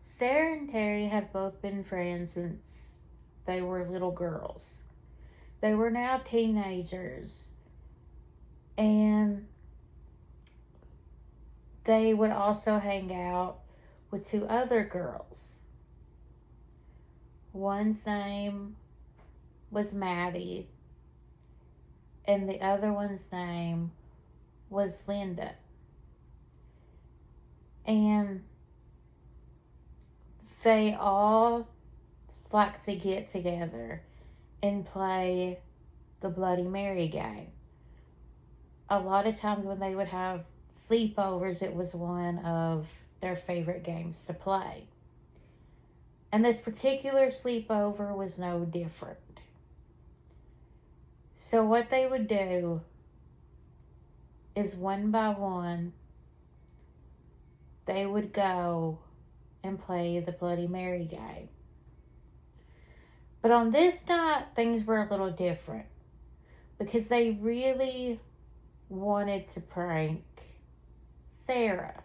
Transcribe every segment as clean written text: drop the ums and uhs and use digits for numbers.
Sarah and Terry had both been friends since they were little girls. They were now teenagers, and they would also hang out with two other girls. One's name was Maddie, and the other one's name was Linda. And they all like to get together and play the Bloody Mary game. A lot of times when they would have sleepovers, it was one of their favorite games to play. And this particular sleepover was no different. So, what they would do is one by one, they would go and play the Bloody Mary game. But on this night, things were a little different because they really wanted to prank Sarah.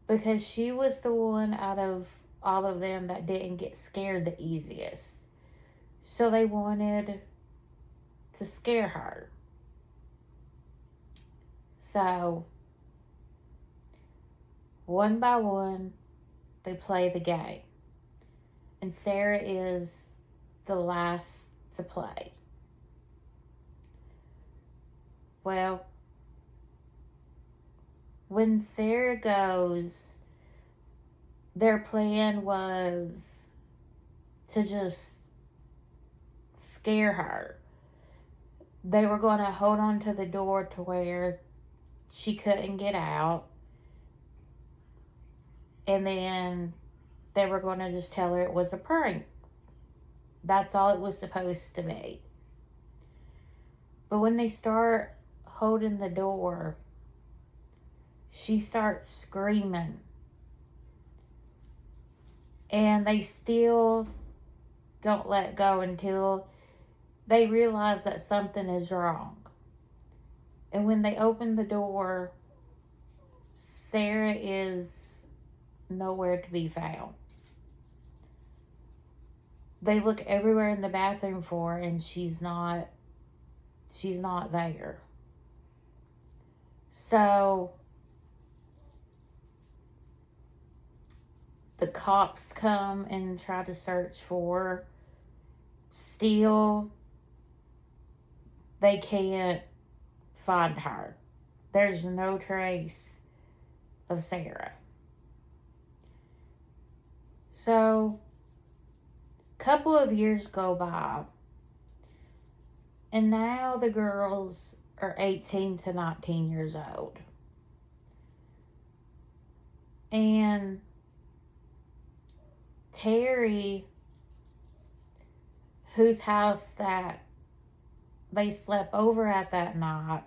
Because she was the one out of all of them that didn't get scared the easiest. So they wanted to scare her. So, one by one, they play the game. And Sarah is the last to play. Well, when Sarah goes, their plan was to just scare her. They were going to hold on to the door to where she couldn't get out. And then they were going to just tell her it was a prank. That's all it was supposed to be. But when they start holding the door, she starts screaming. And they still don't let go until they realize that something is wrong. And when they open the door, Sarah is nowhere to be found. They look everywhere in the bathroom for her, and she's not there. So the cops come and try to search for her. Still, they can't find her. There's no trace of Sarah. So, a couple of years go by, and now the girls are 18 to 19 years old. And Terry, whose house that they slept over at that night,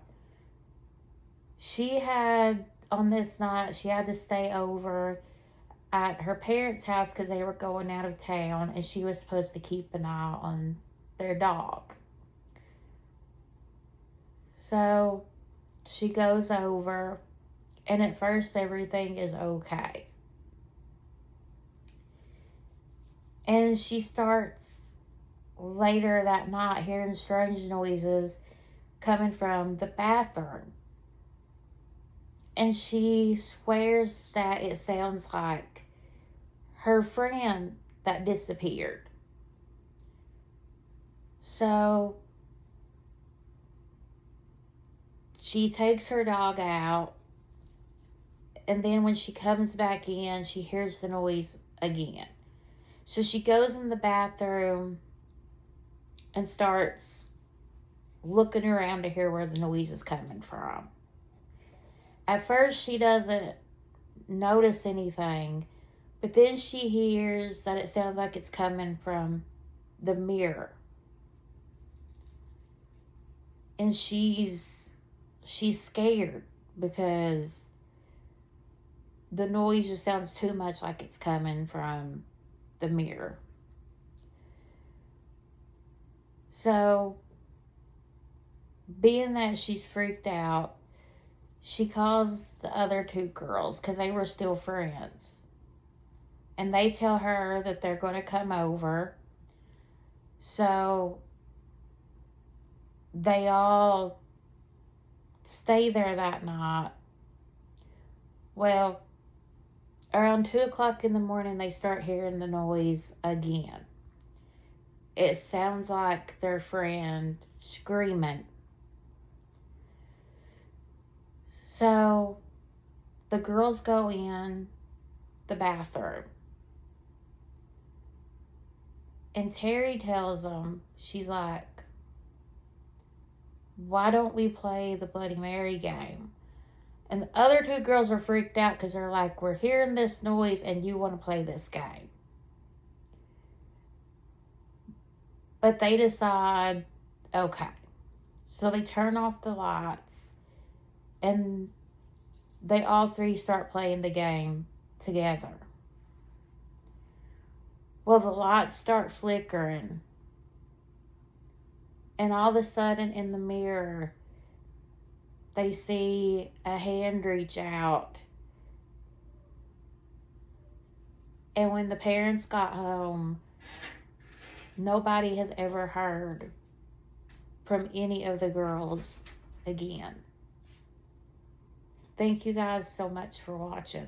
on this night, she had to stay over at her parents' house because they were going out of town, and she was supposed to keep an eye on their dog. So she goes over, and at first everything is okay. And she starts later that night hearing strange noises coming from the bathroom. And she swears that it sounds like her friend that disappeared. So she takes her dog out, and then when she comes back in, she hears the noise again. So she goes in the bathroom and starts looking around to hear where the noise is coming from. At first, she doesn't notice anything, but then she hears that it sounds like it's coming from the mirror. And she's scared because the noise just sounds too much like it's coming from the mirror. So, being that she's freaked out, she calls the other two girls because they were still friends. And they tell her that they're going to come over. So they all stay there that night. Well, around 2 o'clock in the morning, they start hearing the noise again. It sounds like their friend screaming. So the girls go in the bathroom. And Terry tells them, she's like, why don't we play the Bloody Mary game? And the other two girls are freaked out because they're like, we're hearing this noise and you want to play this game. But they decide, okay. So they turn off the lights and they all three start playing the game together. Well, the lights start flickering. And all of a sudden in the mirror, they see a hand reach out. And when the parents got home, nobody has ever heard from any of the girls again. Thank you guys so much for watching.